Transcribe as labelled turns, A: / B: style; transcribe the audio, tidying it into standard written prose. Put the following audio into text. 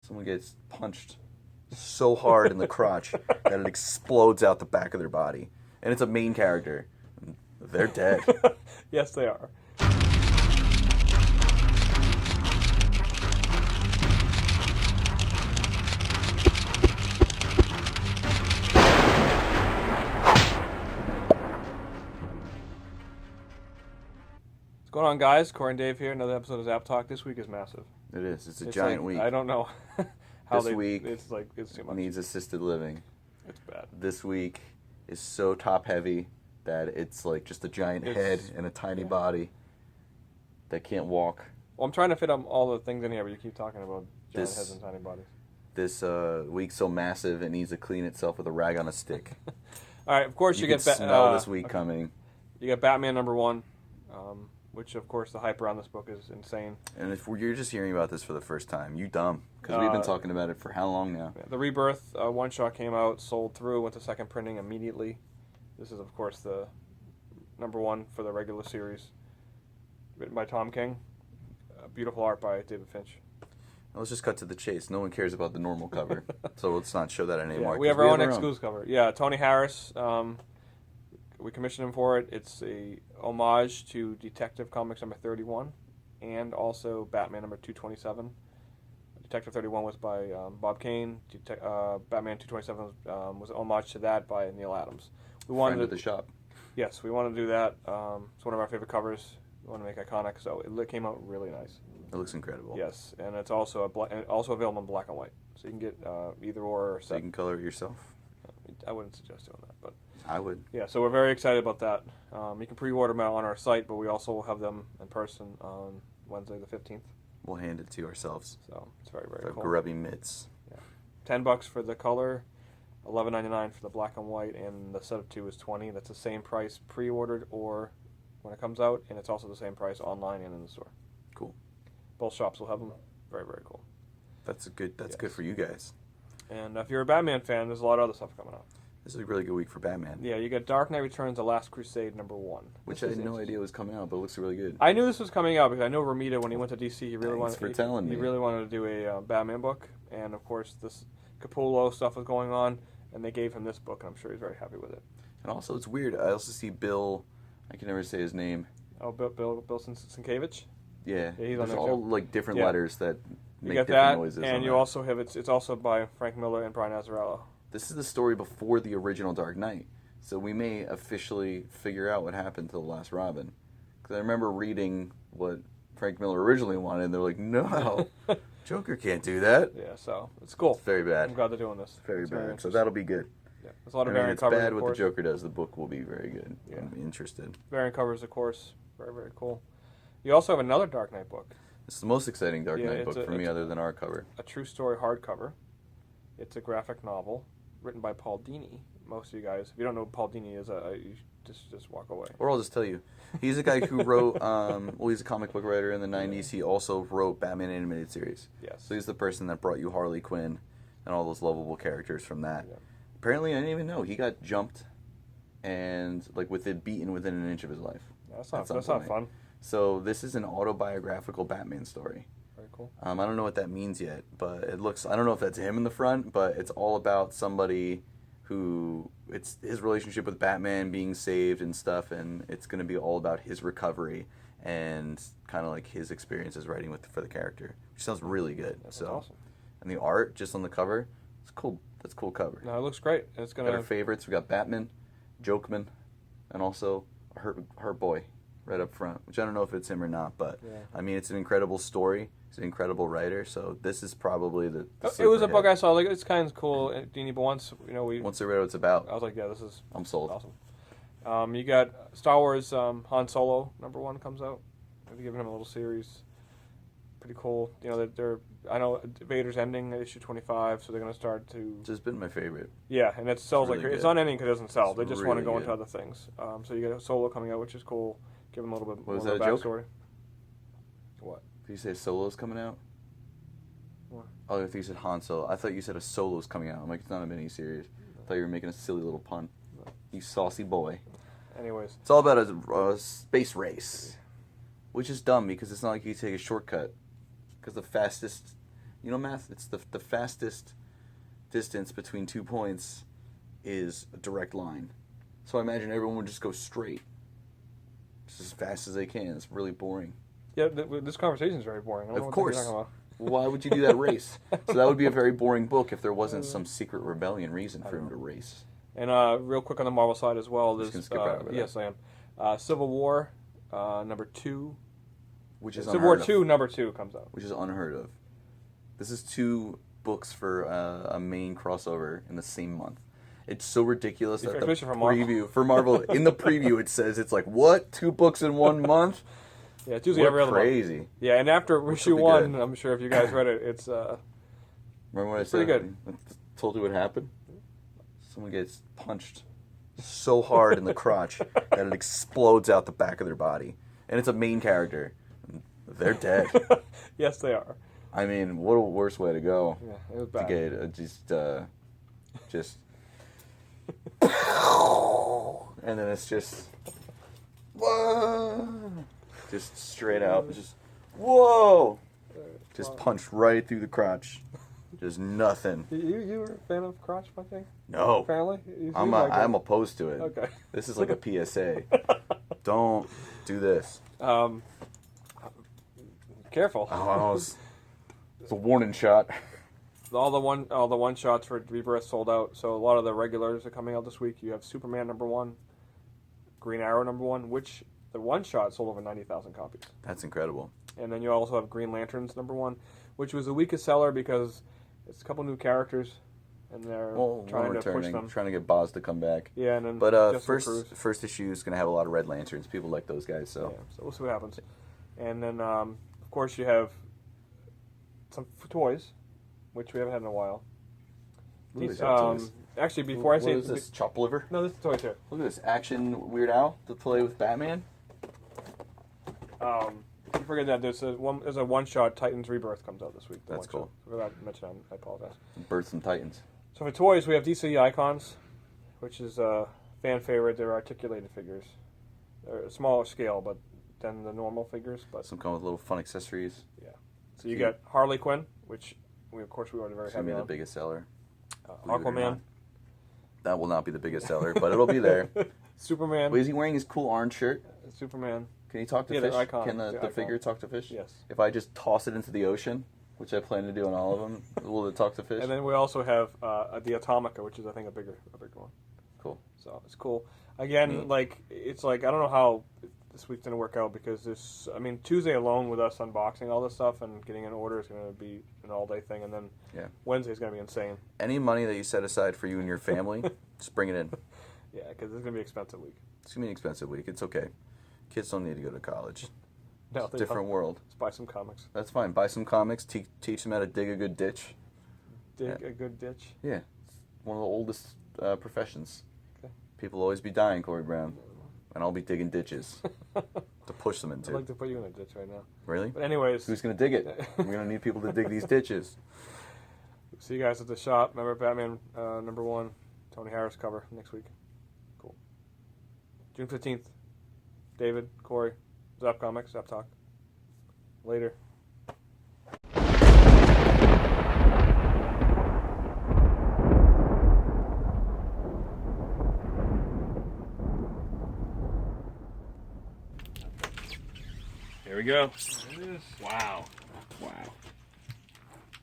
A: Someone gets punched so hard in the crotch that it explodes out the back of their body. And it's a main character. They're dead.
B: Yes, they are. What's going on, guys? Corey and Dave here. Another episode of Zapp Talk. This week is massive.
A: It is. It's a giant week.
B: I don't know how
A: this week
B: it's too much.
A: needs assisted living.
B: It's bad.
A: This week is so top heavy that it's like just a giant head and a tiny body that can't walk.
B: Well, I'm trying to fit all the things in here, but you keep talking about giant heads and tiny bodies.
A: This week's so massive it needs to clean itself with a rag on a stick.
B: All right, of course you get
A: smell this week coming.
B: You get Batman #1. Which, of course, the hype around this book is insane.
A: And if you're just hearing about this for the first time, you dumb. Because we've been talking about it for how long now?
B: The Rebirth one-shot came out, sold through, went to second printing immediately. This is, of course, the #1 for the regular series. Written by Tom King. Beautiful art by David Finch.
A: Now let's just cut to the chase. No one cares about the normal cover. So let's not show that anymore.
B: Yeah, we have our own exclusive cover. Yeah, Tony Harris. We commissioned him for it. It's a homage to Detective Comics #31 and also Batman #227. Detective 31 was by Bob Kane. Batman 227 was an homage to that by Neil Adams. We wanted
A: Friend of the shop.
B: Yes, we wanted to do that. It's one of our favorite covers. We want to make iconic, so it came out really nice.
A: It looks incredible.
B: Yes, and it's also also available in black and white, so you can get either or.
A: So you can color it yourself.
B: I wouldn't suggest doing that, but
A: I would.
B: Yeah, so we're very excited about that. You can pre-order them on our site, but we also will have them in person on Wednesday the 15th.
A: We'll hand it to you ourselves.
B: So it's very, very cool.
A: Grubby mitts.
B: Yeah, $10 for the color, $11.99 for the black and white, and the set of 2 is $20. That's the same price pre-ordered or when it comes out, and it's also the same price online and in the store.
A: Cool.
B: Both shops will have them. Very, very cool.
A: That's good for you guys.
B: And if you're a Batman fan, there's a lot of other stuff coming out.
A: This is a really good week for Batman.
B: Yeah, you got Dark Knight Returns: The Last Crusade #1,
A: which I had no idea was coming out, but it looks really good.
B: I knew this was coming out because I know Romita, when he went to DC, he really wanted to do a Batman book, and of course this Capullo stuff was going on, and they gave him this book, and I'm sure he's very happy with it.
A: And also, it's weird. I also see Bill. I can never say his name.
B: Oh, Bill Sienkiewicz?
A: Yeah,
B: he's on
A: there's
B: there
A: all
B: too.
A: like different letters that make
B: different
A: that, noises.
B: And you also have it's also by Frank Miller and Brian Azzarello.
A: This is the story before the original Dark Knight, so we may officially figure out what happened to the last Robin. Because I remember reading what Frank Miller originally wanted, and they're like, "No, Joker can't do that."
B: Yeah, so it's cool.
A: It's very bad.
B: I'm glad they're doing this.
A: Very bad. So that'll be good.
B: Yeah, there's a lot of variant covers.
A: It's bad what the Joker does. The book will be very good.
B: Yeah.
A: I'm interested.
B: Variant covers, of course, very, very cool. You also have another Dark Knight book.
A: It's the most exciting Dark Knight book for me, other than our cover.
B: A true story hardcover. It's a graphic novel written by Paul Dini. Most of you guys, if you don't know who Paul Dini is, you just walk away.
A: Or I'll just tell you. He's a guy who wrote, he's a comic book writer in the 90s. He also wrote Batman animated series.
B: Yes.
A: So he's the person that brought you Harley Quinn and all those lovable characters from that.
B: Yeah.
A: Apparently, I didn't even know. He got jumped and, beaten within an inch of his life.
B: That's not fun.
A: So this is an autobiographical Batman story.
B: Very cool.
A: I don't know what that means yet, but it looks... I don't know if that's him in the front, but it's all about somebody who... It's his relationship with Batman being saved and stuff, and it's going to be all about his recovery and kind of like his experiences writing for the character. Which sounds really good.
B: That's awesome.
A: And the art, just on the cover, it's cool. That's a cool cover.
B: No, it looks great. It's
A: Got our favorites. We got Batman, Jokeman, and also her boy. Right up front, which I don't know if it's him or not, but yeah. I mean, it's an incredible story. He's an incredible writer, so this is probably the
B: it was a book I saw. Like, it's kind of cool, Dini. But once
A: I read what it's about,
B: I was like, yeah, this is.
A: I'm sold.
B: Awesome. You got Star Wars Han Solo #1 comes out. They've given him a little series. Pretty cool. You know, I know Vader's ending at issue 25, so they're going to start to.
A: It's just been my favorite.
B: Yeah, and it sells really it's not ending because it doesn't sell. They just want to go
A: good.
B: into other things. So you got Solo coming out, which is cool. Give them a little bit more
A: of a
B: backstory. What?
A: Did you say Solo's coming out?
B: What?
A: Oh, I thought you said Han Solo. I thought you said a Solo's coming out. I'm like, it's not a mini-series. I thought you were making a silly little pun. No. You saucy boy.
B: Anyways.
A: It's all about a space race. Which is dumb because it's not like you take a shortcut. Because the fastest You know, math. It's the fastest distance between 2 points is a direct line. So I imagine everyone would just go straight, just as fast as they can. It's really boring.
B: Yeah, this conversation is very boring. I don't know
A: Of
B: what the heck
A: course.
B: you're talking about.
A: Why would you do that race? So that would be a very boring book if there wasn't some secret rebellion reason for him to race.
B: And real quick on the Marvel side as well.
A: Just gonna skip right over that.
B: Yes, I am. Civil War number 2.
A: Which is
B: Civil War
A: unheard
B: 2
A: of.
B: number 2 comes out.
A: Which is unheard of. This is 2 books for a main crossover in the same month. It's so ridiculous that the
B: Especially for Marvel.
A: preview for Marvel in the preview it says it's like what 2 books in 1 month.
B: Yeah, it's usually every other
A: crazy.
B: month. Yeah, and after
A: Which
B: issue
A: will be
B: 1,
A: good.
B: I'm sure if you guys read it, it's
A: Remember what I
B: pretty
A: said?
B: good.
A: I told you what happened. Someone gets punched so hard in the crotch that it explodes out the back of their body, and it's a main character. They're dead.
B: yes, they are.
A: I mean, what a worse way to go.
B: Yeah, it was
A: To
B: bad.
A: get just and then it's just just straight out, just whoa, just punched right through the crotch, just nothing.
B: You were a fan of crotch punching?
A: No,
B: Apparently,
A: I'm opposed to it.
B: Okay.
A: This is like a PSA. Don't do this.
B: Careful.
A: Oh, it's a warning shot.
B: All the one shots for Rebirth sold out. So a lot of the regulars are coming out this week. You have Superman number 1, Green Arrow number 1, which the one shot sold over 90,000 copies.
A: That's incredible.
B: And then you also have Green Lanterns number 1, which was the weakest seller because it's a couple new characters, and they're trying to push them.
A: Trying to get Boz to come back.
B: Yeah, and then
A: But
B: Jessica Cruz.
A: first issue is going to have a lot of Red Lanterns. People like those guys, so.
B: Yeah, so we'll see what happens. And then, of course, you have some toys, which we haven't had in a while.
A: Look at these toys.
B: Actually, before I say
A: What is this, chop liver?
B: no, this is toys here.
A: Look at this, action Weird Al to play with Batman.
B: You forget that there's a one-shot Titans Rebirth comes out this week.
A: That's cool.
B: I forgot to mention that. I apologize.
A: Birds and Titans.
B: So for toys, we have DC Icons, which is a fan favorite. They're articulated figures. They're a smaller scale, but than the normal figures. But
A: Some come with little fun accessories.
B: yeah. So you got Harley Quinn, which we already very
A: It's going
B: heavy
A: to be the
B: on.
A: biggest seller. Believe it or
B: Aquaman,
A: not. That will not be the biggest seller, but it'll be there.
B: Superman.
A: Wait, is he wearing his cool orange shirt?
B: Superman.
A: Can he talk to
B: Yeah, they're
A: fish?
B: iconic.
A: Can
B: They're
A: the
B: iconic.
A: figure talk to fish?
B: Yes.
A: If I just toss it into the ocean, which I plan to do on all of them, will it talk to fish?
B: And then we also have the Atomica, which is I think a bigger one.
A: Cool.
B: So it's cool. Again,
A: Neat.
B: it's like I don't know how this week's gonna work out because Tuesday alone with us unboxing all this stuff and getting an order is gonna be an all day thing, and then Wednesday's gonna be insane.
A: Any money that you set aside for you and your family, just bring it in.
B: Yeah, because it's gonna be an expensive week.
A: It's going to be an expensive week. It's okay. Kids don't need to go to college.
B: No,
A: It's a different world.
B: Let's buy some comics.
A: That's fine. Buy some comics. Teach them how to dig a good ditch.
B: Dig a good ditch.
A: Yeah. It's one of the oldest professions.
B: Okay.
A: People always be dying, Corey Brown. And I'll be digging ditches to push them
B: I'd
A: into.
B: like to put you in a ditch right now.
A: Really?
B: But anyways,
A: Who's going to dig it? We're going to need people to dig these ditches.
B: see you guys at the shop. Remember Batman number 1, Tony Harris cover next week. Cool. June 15th. David, Corey, Zapp Comics, Zapp Talk. Later. Here we go.
C: There it is.
B: Wow.
C: Wow.